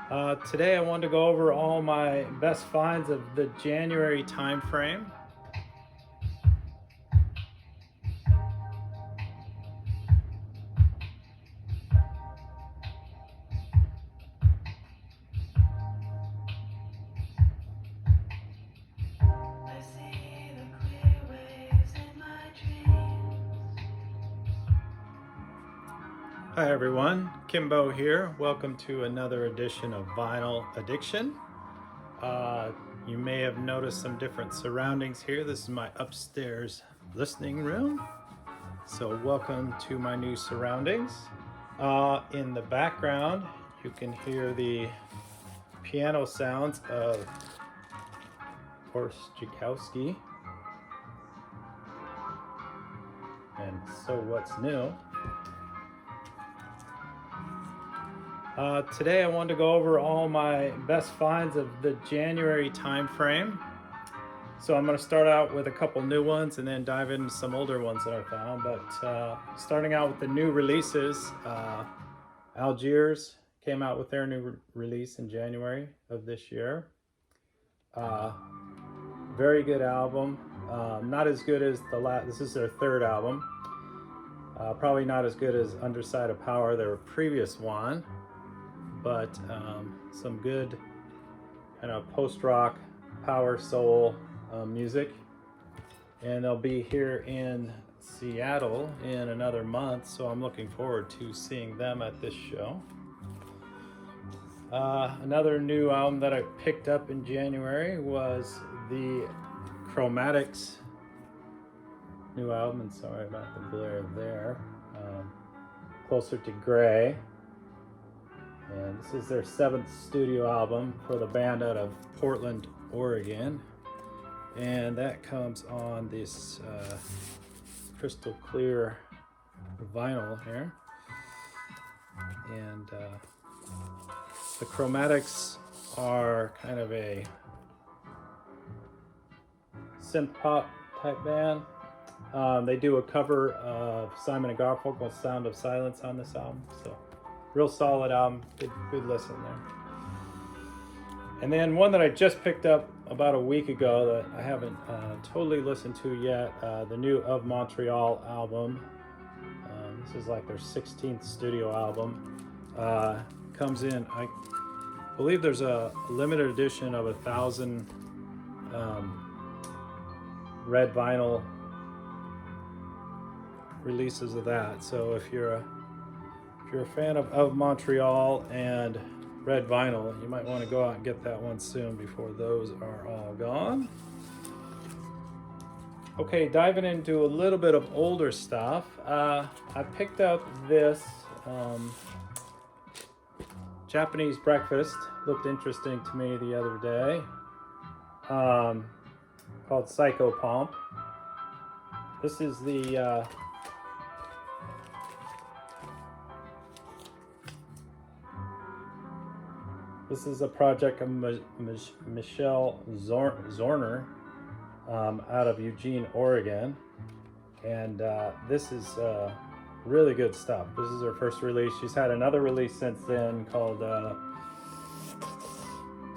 Today I wanted to go over all my best finds of the January time frame. Hi everyone, Kimbo here. Welcome to another edition of Vinyl Addiction. You may have noticed some different surroundings here. This is my upstairs listening room. So welcome to my new surroundings. In the background, you can hear the piano sounds of Horst Jakowski and So What's New. Today I wanted to go over all my best finds of the January time frame. So I'm going to start out with a couple new ones and then dive into some older ones that I found. But starting out with the new releases, Algiers came out with their new release in January of this year. Very good album. Not as good as the last. This is their third album. Probably not as good as Underside of Power, their previous one. But some good kind of post-rock, power soul music. And they'll be here in Seattle in another month, so I'm looking forward to seeing them at this show. Another new album that I picked up in January was the Chromatics new album, and sorry about the glare there. Closer to Gray. And this is their 7th studio album for the band out of Portland, Oregon. And that comes on this crystal clear vinyl here. And the Chromatics are kind of a synth pop type band. They do a cover of Simon and Garfunkel's Sound of Silence on this album. So real solid album, good listen there. And then one that I just picked up about a week ago that I haven't totally listened to yet, the new Of Montreal album. This is like their 16th studio album. Comes in, I believe there's a limited edition of 1,000 red vinyl releases of that. So if you're a fan of Montreal and red vinyl, you might want to go out and get that one soon before those are all gone. Okay, diving into a little bit of older stuff. I picked up this Japanese breakfast. Looked interesting to me the other day. Called Psycho Pomp. This is the This is a project of Michelle Zorner out of Eugene, Oregon. And this is really good stuff. This is her first release. She's had another release since then called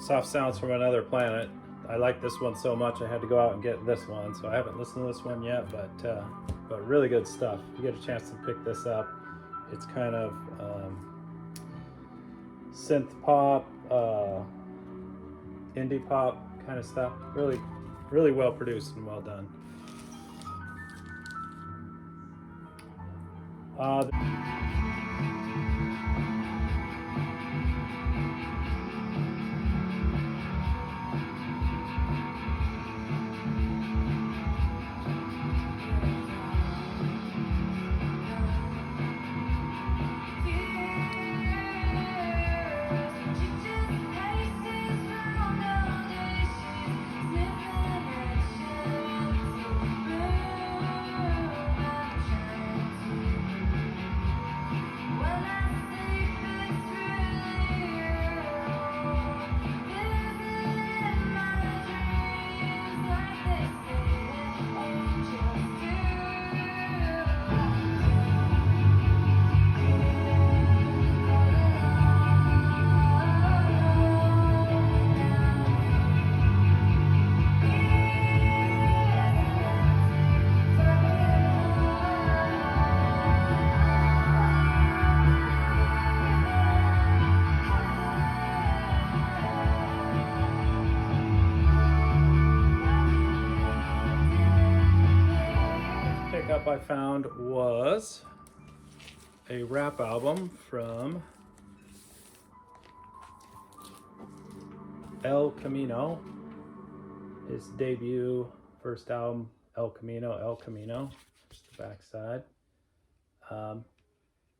Soft Sounds from Another Planet. I like this one so much I had to go out and get this one. So I haven't listened to this one yet, but really good stuff. If you get a chance to pick this up, it's kind of synth pop, indie pop kind of stuff. Really well produced and well done. up I found was a rap album from Elcamino. His debut first album, Elcamino. Just the backside.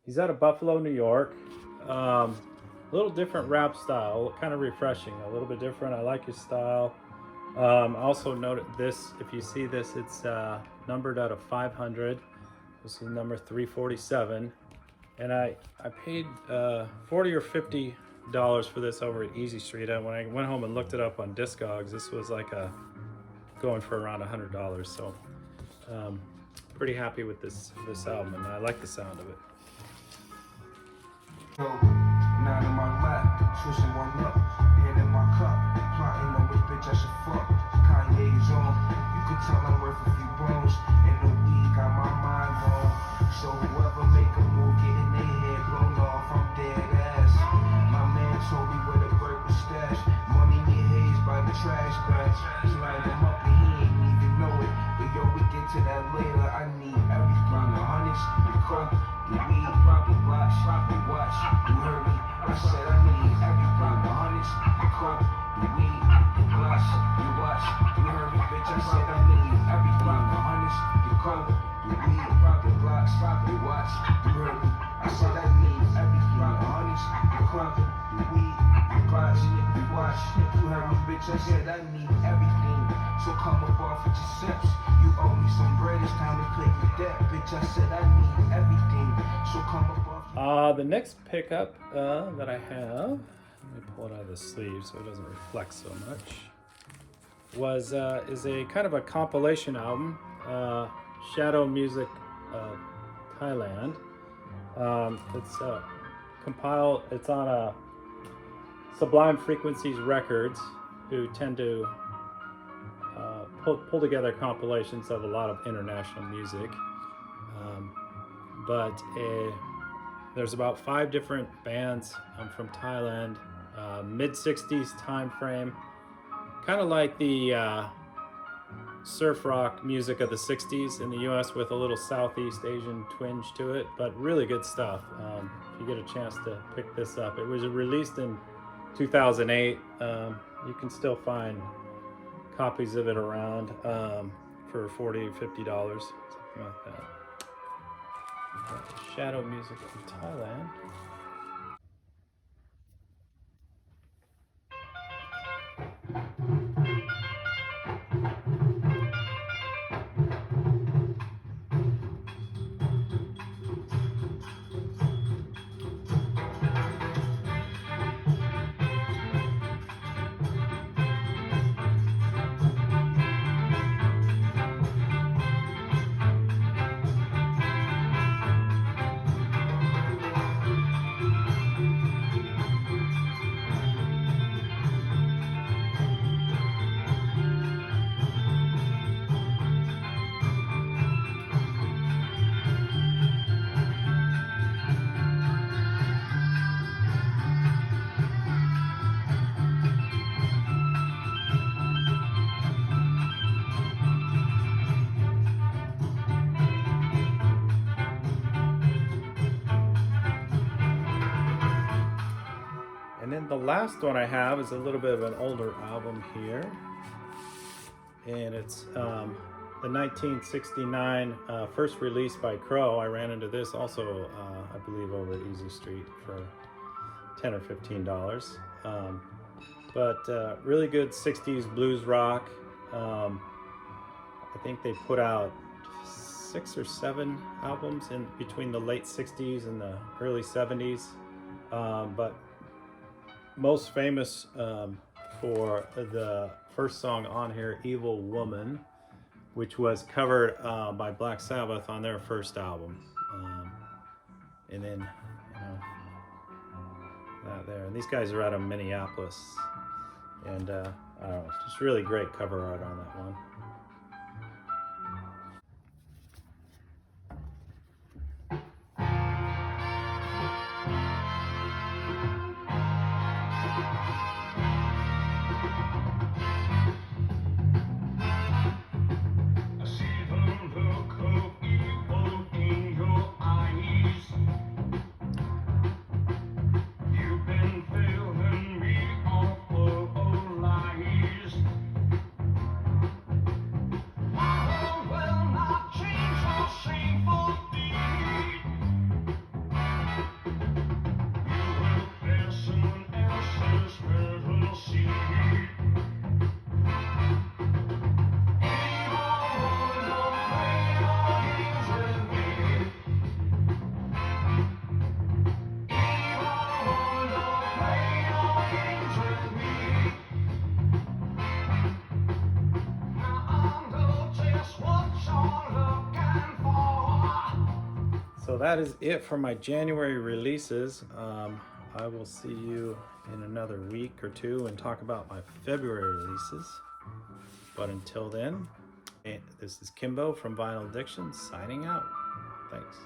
He's out of Buffalo, New York. A little different rap style, kind of refreshing, a little bit different. I like his style. Also note this, if you see this, it's numbered out of 500. This is number 347. And I paid $40 or $50 for this over at Easy Street. And when I went home and looked it up on Discogs, this was like going for around $100. So pretty happy with this album, and I like the sound of it. Nine in my lap, swishing one up, hand in my cup, plotting on which bitch I should fuck. Kanye's on, you could tell I'm worth a few bones, and the weed got my mind on. So whoever make a move, getting their head blown off, I'm dead ass. My man told me where the bird was stashed, money get hazed by the trash bags. He lined him up and he ain't even know it, but yo, we get to that later. I need everything, the hundreds, the coke, the weed, the blocks, the watch, you heard me. I said I need everything, the hundreds, the coke, the weed, the blocks, the watch, you heard me, bitch. I said I need everything, the hundreds, the coke, the weed, the blocks, the watch, you heard me. I said I need everything, the hundreds, the coke, the weed, the blocks, the watch, you heard me, bitch. I said I need everything, so come up off with your steps. You owe me some bread, it's time to pay your debt, bitch. I said I need everything, so come up off. The next pickup that I have, let me pull it out of the sleeve so it doesn't reflect so much, is a kind of a compilation album, Shadow Music Thailand. It's compiled, it's on Sublime Frequencies Records, who tend to pull together compilations of a lot of international music. There's about 5 different bands from Thailand, mid-60s time frame, kind of like the surf rock music of the 60s in the US with a little Southeast Asian twinge to it, but really good stuff. If you get a chance to pick this up. It was released in 2008. You can still find copies of it around for $40, $50, something like that. Shadow Music from Thailand. And then the last one I have is a little bit of an older album here. And it's the 1969 first release by Crow. I ran into this also, I believe, over at Easy Street for $10 or $15. Really good 60s blues rock. I think they put out 6 or 7 albums in between the late 60s and the early 70s. But most famous for the first song on here, Evil Woman, which was covered by Black Sabbath on their first album. And then, that there. And these guys are out of Minneapolis. And I don't know, just really great cover art on that one. So that is it for my January releases. I will see you in another week or two and talk about my February releases. But until then, this is Kimbo from Vinyl Addiction signing out. Thanks.